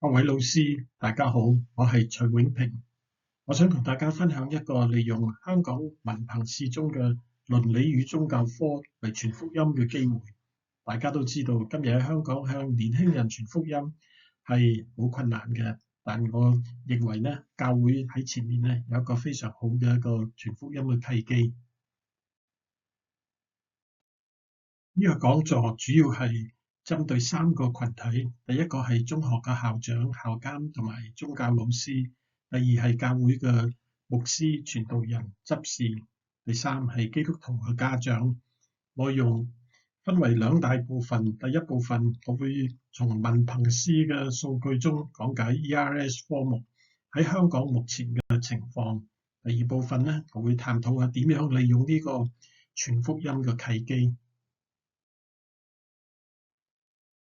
各位老師，大家好，我係徐永平。我想同大家分享一個利用香港文憑試中嘅倫理與宗教科嚟傳福音嘅機會。大家都知道，今日喺香港向年輕人傳福音係好困難嘅，但我認為呢，教會喺前面呢有一個非常好嘅一個傳福音嘅契機。呢個講座主要係針對3個群體，第一個係中學嘅校長、校監同埋宗教老師，第二係教會嘅牧師、傳道人、執事，第三係基督徒嘅家長。內容分為2大部分，第一部分我會從文憑試嘅數據中講解 ERS 科目喺香港目前嘅情況，第二部分呢，我會探討下點樣利用呢個傳福音嘅契機。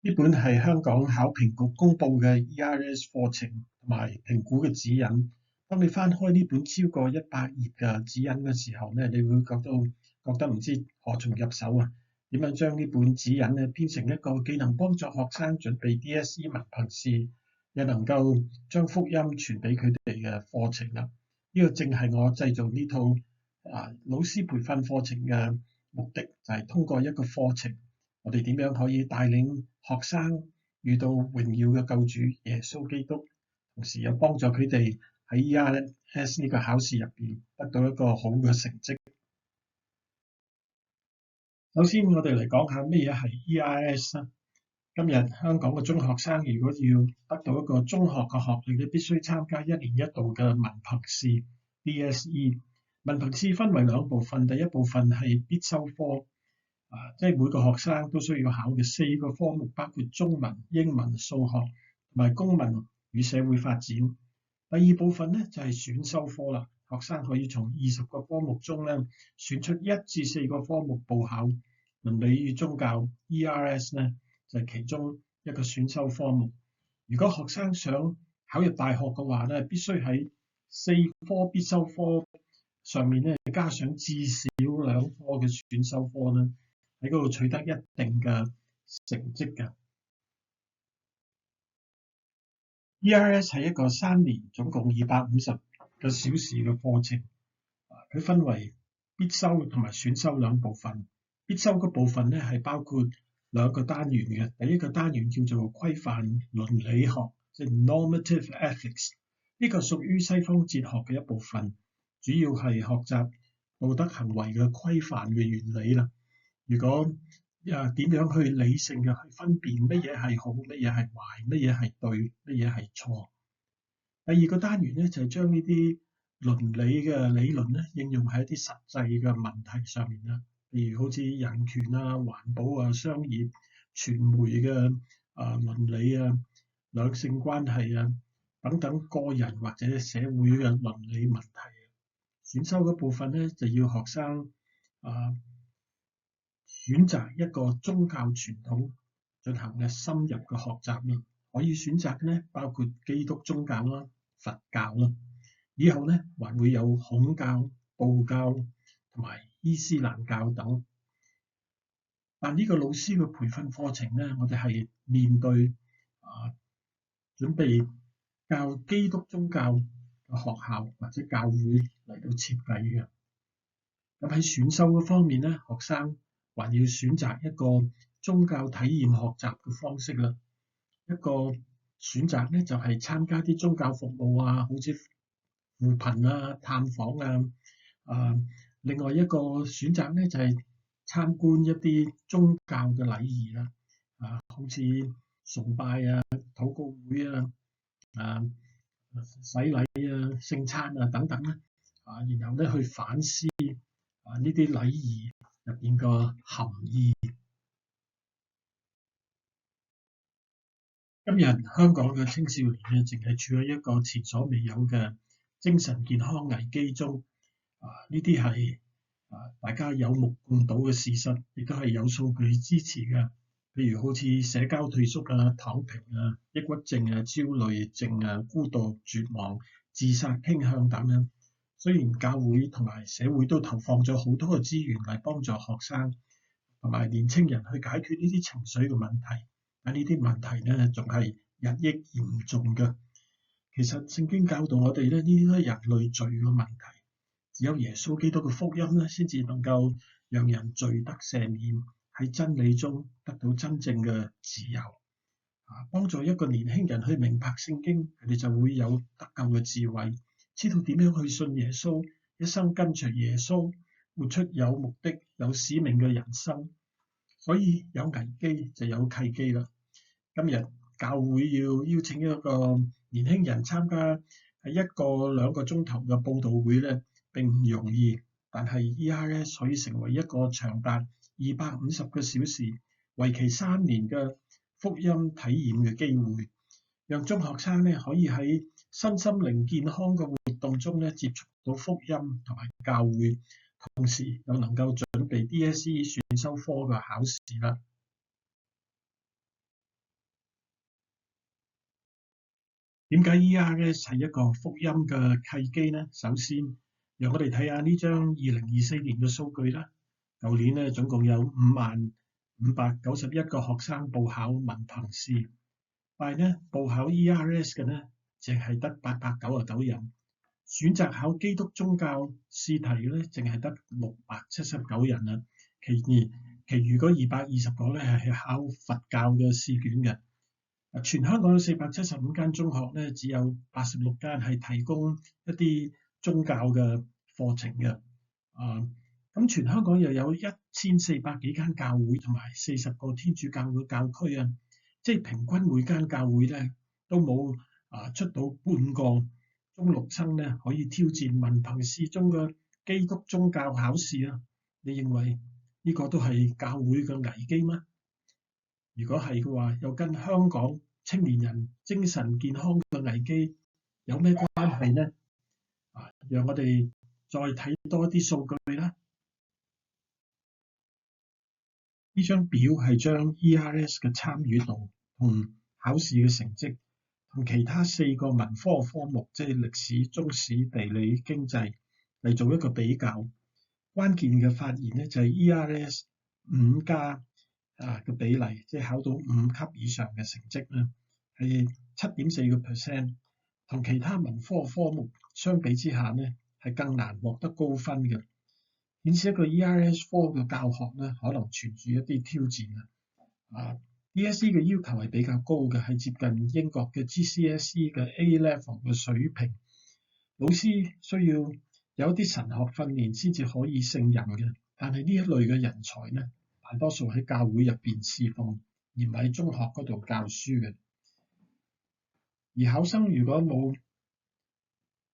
呢本係香港考評局公佈嘅 ERS 課程同埋評估嘅指引。當你翻開呢本超過100頁嘅指引嘅時候咧，你會覺得唔知何從入手啊？點樣將呢本指引咧編成一個既能幫助學生準備 DSE 文憑試，又能夠將福音傳俾佢哋嘅課程啦？呢個正係我製造呢套老師培訓課程嘅目的，就係通過一個課程，我哋點樣可以帶領學生遇到榮耀嘅救主耶穌基督，同時又幫助佢哋喺 ERS 呢個考試入邊得到一個好嘅成績。首先我哋嚟講下咩嘢係 ERS 啦。今日香港嘅中學生如果要得到一個中學嘅學歷，你必須參加1年1度嘅文憑試 DSE。文憑試分為2部分，第一部分係必修科。即係每個學生都需要考嘅4個科目，包括中文、英文、數學同埋公民與社會發展。第二部分呢，就係選修科啦，學生可以從20個科目中呢選出1至4個科目報考。倫理與宗教 ERS 呢就係其中一個選修科目。如果學生想考入大學嘅話呢，必須喺4科必修科上面呢加上至少2科嘅選修科呢，喺嗰度取得一定嘅成績嘅。ERS 係一個3年總共250個小時嘅課程，佢分為必修同埋選修2部分。必修嗰部分咧係包括2個單元嘅，第一個單元叫做規範倫理學，即係 normative ethics， 呢個屬於西方哲學嘅一部分，主要係學習道德行為嘅規範嘅原理啦。如果點樣去理性嘅去分辨乜嘢係好，乜嘢係壞，乜嘢係對，乜嘢係錯。第二個單元咧就係將呢啲倫理嘅理論咧應用喺一啲實際嘅問題上面啦，例如好似人權啊、環保啊、商業、傳媒嘅倫理啊、兩性關係啊等等個人或者社會嘅倫理問題。選修嗰部分咧就要學生選擇一個宗教傳統進行嘅深入嘅學習啦，可以選擇咧包括基督宗教啦、佛教啦，以後咧還會有孔教、道教同埋伊斯蘭教等。但呢個老師嘅培訓課程咧，我哋係面對準備教基督宗教嘅學校或者教會嚟到設計嘅。咁喺選修嘅方面咧，學生還要選擇一個宗教體驗學習嘅方式啦。一個選擇咧就係參加啲宗教服務啊，好似扶貧啊、探訪啊。另外一個選擇咧就係參觀一啲宗教嘅禮儀啦，好似崇拜啊、禱告會啊、洗禮啊、聖餐啊等等啦。然後咧去反思呢啲禮儀入邊個含義。今日香港嘅青少年咧，淨係處喺一個前所未有嘅精神健康危機中。呢啲係大家有目共睹嘅事實，亦都係有數據支持嘅。譬如好似社交退縮啊、躺平啊、抑鬱症啊、焦慮症啊、孤獨、絕望、自殺傾向等等。雖然教會同埋社會都投放咗好多嘅資源嚟幫助學生同埋年青人去解決呢啲情緒嘅問題，但呢啲問題咧仲係日益嚴重嘅。其實聖經教導我哋咧，呢啲都係人類罪嘅問題，只有耶穌基督嘅福音咧，先至能夠讓人罪得赦免，喺真理中得到真正嘅自由。幫助一個年輕人去明白聖經，佢哋就會有得救嘅智慧，知道點樣去信耶穌，一生跟隨耶穌，活出有目的、有使命嘅人生。所以有危機就有契機啦。今日教會要邀請一個年輕人參加係1個2個鐘頭嘅佈道會咧，並唔容易。但係 ERS 可以成為一個長達250個小時、為期3年嘅福音體驗嘅機會，讓中學生咧可以喺身心靈健康嘅活動中咧接觸到福音同埋教會，同時又能夠準備 DSE 選修科嘅考試啦。點解 ERS 係一個福音嘅契機呢？首先，讓我哋睇下呢張2024年嘅數據啦。舊年咧總共有5591個學生報考文憑試，但係咧報考 ERS 嘅咧淨係得899人，選擇考基督宗教試題咧淨係得679人啊。其餘嗰220個咧係考佛教嘅試卷嘅。全香港有475間中學咧，只有86間係提供一啲宗教嘅課程嘅。咁全香港又有1400幾間教會同埋40個天主教嘅教區啊，即係平均每間教會咧都冇出到半個中六生咧可以挑戰文憑試中嘅基督宗教考試啊。你認為呢個都係教會嘅危機嗎？如果係嘅話，又跟香港青年人精神健康嘅危機有咩關係呢？讓我哋再睇多啲數據啦。呢張表係將 ERS 嘅參與度同考試嘅成績同其他4個文科科目，即係歷史、中史、地理、經濟嚟做一個比較。關鍵嘅發現咧就係 ERS 5+嘅比例，即係考到5級以上嘅成績咧，係7.4%，同其他文科科目相比之下咧，係更難獲得高分嘅，顯示一個 ERS 科嘅教學咧，可能存住一啲挑戰啊。DSE 嘅要求係比較高嘅，係接近英國嘅 GCSE 嘅 A level 嘅水平，老師需要有一啲神學訓練先至可以勝任嘅。但係呢一類嘅人才咧，大多數喺教會入邊侍奉，而唔喺中學嗰度教書嘅。而考生如果冇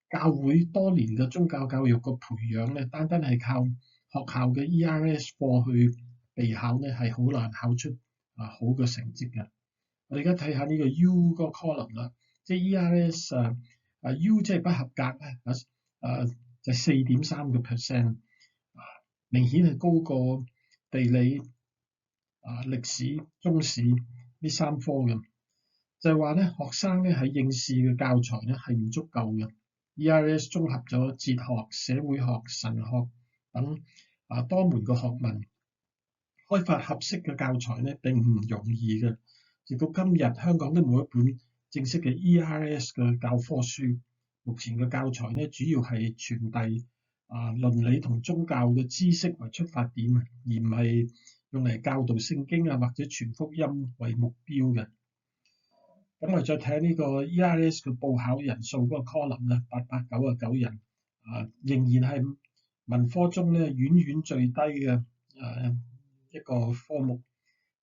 教會多年嘅宗教教育嘅培養咧，單單係靠學校嘅 ERS 課去備考咧，係好難考出好嘅成績嘅。我哋而家睇下呢個 U 個 column 啦，即係 ERS U 即係不合格咧，就4.3%，明顯係高過地理、歷史、中史呢3科嘅。就係話咧，學生咧喺應試嘅教材咧係唔足夠嘅。ERS 綜合咗哲學、社會學、神學等多門嘅學問，開發合適嘅教材咧並唔容易嘅。直到今日，香港都冇一本正式嘅 ERS 嘅教科書。目前嘅教材咧主要係傳遞倫理同宗教嘅知識為出發點，而唔係用嚟教導聖經或者傳福音為目標嘅。咁我哋再睇下呢個 ERS 嘅報考人數嗰個 column 咧，899人，仍然係文科中咧遠遠最低嘅一個科目，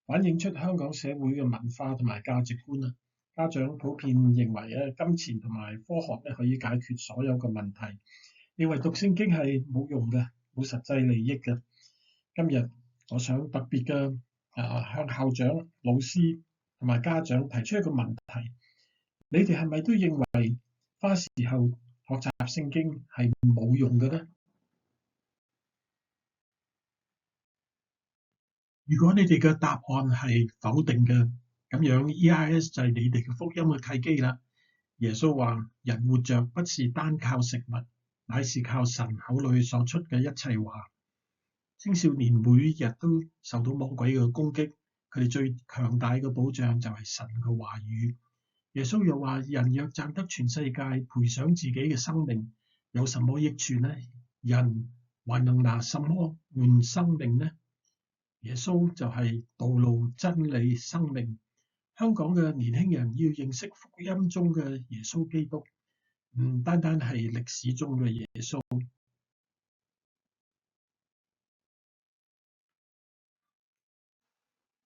反映出香港社會嘅文化同埋價值觀啊。家長普遍認為金錢同埋科學咧可以解決所有嘅問題，認為讀聖經係冇用嘅，冇實際利益嘅。今日我想特別嘅向校長、老師同埋家長提出一個問題，你哋係咪都認為花時候學習聖經係冇用嘅呢？如果你哋嘅答案係否定嘅，咁樣 ERS 就係你哋嘅福音嘅契機啦。耶穌話：人活着不是單靠食物，乃是靠神口裏所出嘅一切話。青少年每日都受到魔鬼嘅攻擊，佢哋最強大嘅保障就係神嘅話語。耶穌又話：人若賺得全世界，賠上自己嘅生命，有什麼益處呢？人還能拿什麼換生命呢？耶穌就係道路、真理、生命。香港嘅年輕人要認識福音中嘅耶穌基督，唔單單係歷史中嘅耶穌。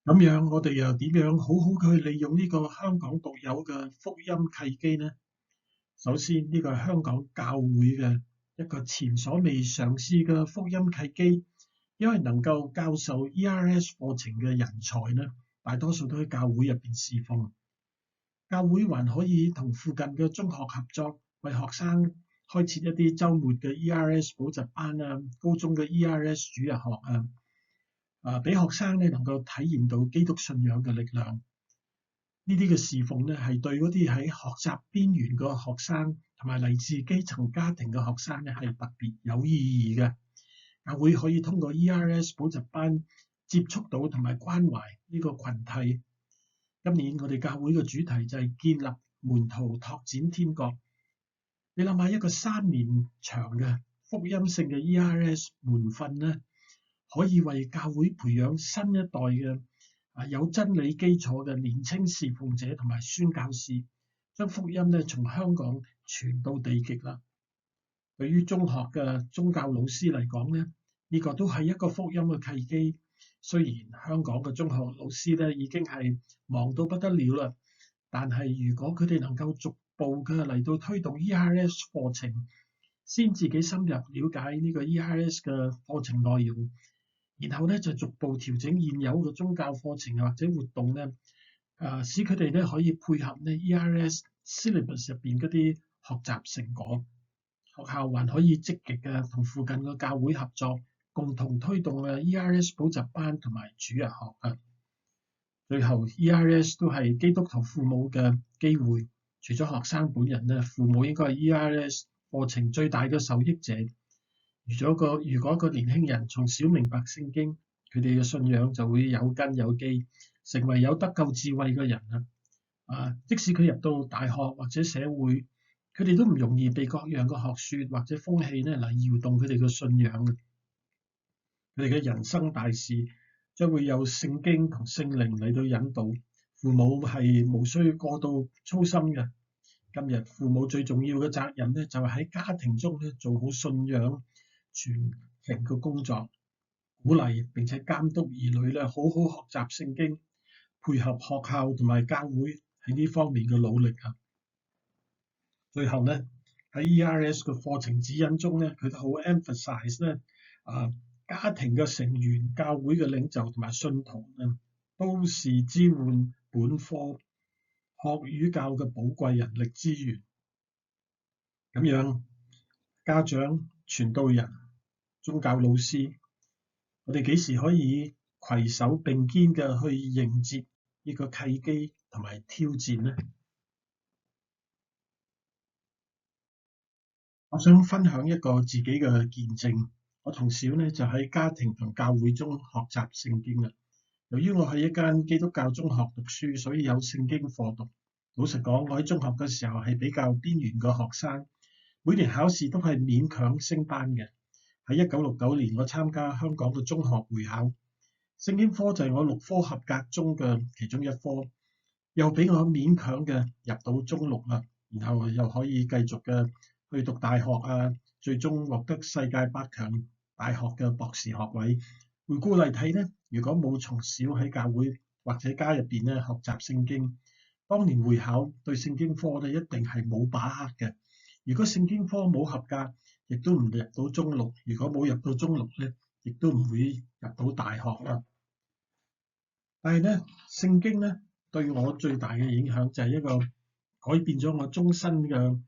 咁樣我哋又點樣好好去利用呢個香港獨有嘅福音契機呢？首先，呢個係香港教會嘅一個前所未嘗試嘅福音契機，因為能夠教授 ERS 課程嘅人才呢，大多數都喺教會入邊侍奉。教會還可以同附近嘅中學合作，為學生開設一啲週末嘅 ERS 補習班啊，高中嘅 ERS 主日學俾學生咧能夠體驗到基督信仰嘅力量。呢啲嘅侍奉咧係對嗰啲喺學習邊緣嘅學生同埋嚟自基層家庭嘅學生咧係特別有意義嘅。教會可以通過 ERS 補習班接觸到同埋關懷呢個群體。今年我哋教會嘅主題就係建立門徒，拓展天國。你諗下，一個3年長嘅福音性嘅 ERS 門訓咧，可以為教會培養新一代嘅有真理基礎嘅年青侍奉者同埋宣教士，將福音咧從香港傳到地極啦。對於中學嘅宗教老師嚟講咧，呢個都係一個福音嘅契機。雖然香港嘅中學老師咧已經係忙到不得了啦，但係如果佢哋能夠逐步嘅嚟到推動 ERS 課程，先自己深入了解呢個 ERS 嘅課程內容，然後咧就逐步調整現有嘅宗教課程或者活動咧，使佢哋咧可以配合呢 ERS syllabus 入邊嗰啲學習成果。學校還可以積極嘅同附近嘅教會合作，共同推動ERS 補習班同埋主日學。最後 ERS 都係基督徒父母嘅機會，除咗學生本人咧，父母應該係 ERS 課程最大嘅受益者。如果一個年輕人從小明白聖經，佢哋嘅信仰就會有根有基，成為有得救智慧嘅人啦。即使佢入到大學或者社會，佢哋都唔容易被各樣嘅學說或者風氣咧嚟搖動佢哋嘅信仰。佢哋嘅人生大事將會有聖經同聖靈嚟到引導，父母係無需過度操心嘅。今日父母最重要嘅責任咧，就係喺家庭中咧做好信仰傳承嘅工作，鼓勵並且監督兒女咧好好學習聖經，配合學校同埋教會喺呢方面嘅努力。最後咧喺 ERS 嘅課程指引中咧，佢都好 emphasize 咧家庭嘅成員、教會嘅領袖同埋信徒咧，都是支援本科學與教嘅寶貴人力資源。咁樣家長、傳道人、宗教老師，我哋幾時可以攜手並肩嘅去迎接呢個契機同埋挑戰呢？我想分享一個自己嘅見證。我從小咧就喺家庭同教會中學習聖經啦。由於我喺一間基督教中學讀書，所以有聖經課讀。老實講，我喺中學嘅時候係比較邊緣嘅學生，每年考試都係勉強升班嘅。喺1969年，我參加香港嘅中學會考，聖經科就係我6科合格中嘅其中一科，又俾我勉強嘅入到中六啦，然後又可以繼續嘅去讀大學最終獲得世界100強大學嘅博士學位。回顧嚟睇咧，如果冇從小喺教會或者家入邊咧學習聖經，當年會考對聖經科咧一定係冇把握嘅。如果聖經科冇合格，亦都唔入到中六；如果冇入到中六咧，亦都唔會入到大學啦。但係咧，聖經咧對我最大嘅影響就係一個改變咗我終身嘅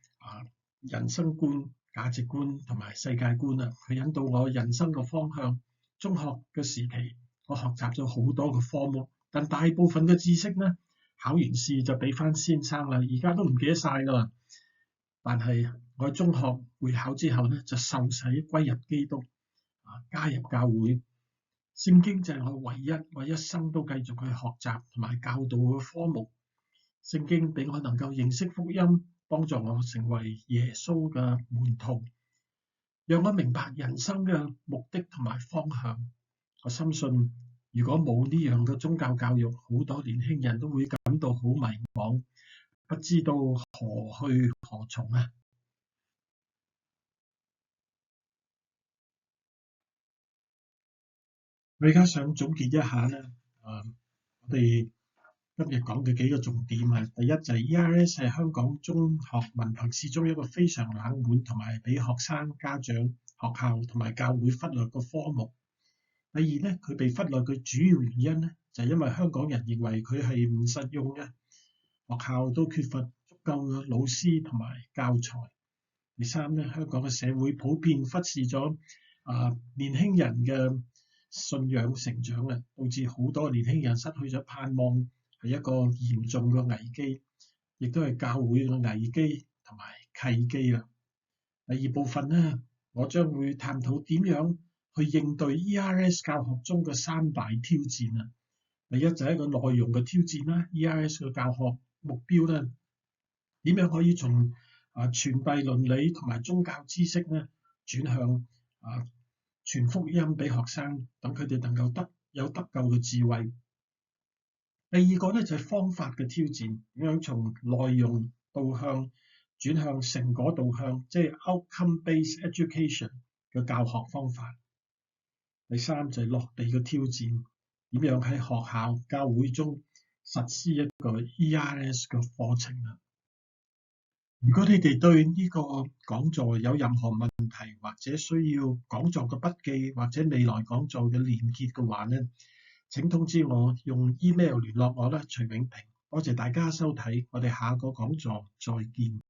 人生觀、價值觀同埋世界觀啦。佢引導我人生嘅方向。中學嘅時期，我學習咗好多嘅科目，但大部分嘅知識咧，考完試就俾翻先生啦，而家都唔記得晒噶啦。但係我喺中學會考之後咧，就受洗歸入基督，加入教會。聖經就係我唯一一生都繼續去學習同埋教導嘅科目。聖經俾我能夠認識福音，幫助我成為耶穌嘅門徒，讓我明白人生嘅目的同埋方向。我深信，如果冇呢樣嘅宗教教育，好多年輕人都會感到好迷茫，不知道何去何從啊！我而家想總結一下咧，我哋今日講嘅幾個重點係：第一就係 ERS 係香港中學文憑試中一個非常冷門同埋俾學生、家長、學校同埋教會忽略嘅科目。第二咧，佢被忽略嘅主要原因咧，就係因為香港人認為佢係唔實用嘅，學校都缺乏足夠嘅老師同埋教材。第三咧，香港嘅社會普遍忽視咗年輕人嘅信仰成長啊，導致好多年輕人失去咗盼望，係一個嚴重嘅危機，亦都係教會嘅危機同埋契機啦。第二部分咧，我將會探討點樣去應對 ERS 教學中嘅三大挑戰啊。第一就係一個內容嘅挑戰啦 ，ERS 嘅教學目標咧，點樣可以從傳遞倫理同埋宗教知識咧，轉向傳福音俾學生，等佢哋能夠有得救嘅智慧。第二個咧就係方法嘅挑戰，點樣從內容導向轉向成果導向，即係 outcome-based education 嘅教學方法。第三就係落地嘅挑戰，點樣喺學校、教會中實施一個 ERS 嘅課程啊！如果你哋對呢個講座有任何問題，或者需要講座嘅筆記，或者未來講座嘅連結嘅話咧，請通知我，用 email 聯絡我啦，徐永平。多謝大家收睇，我哋下個講座再見。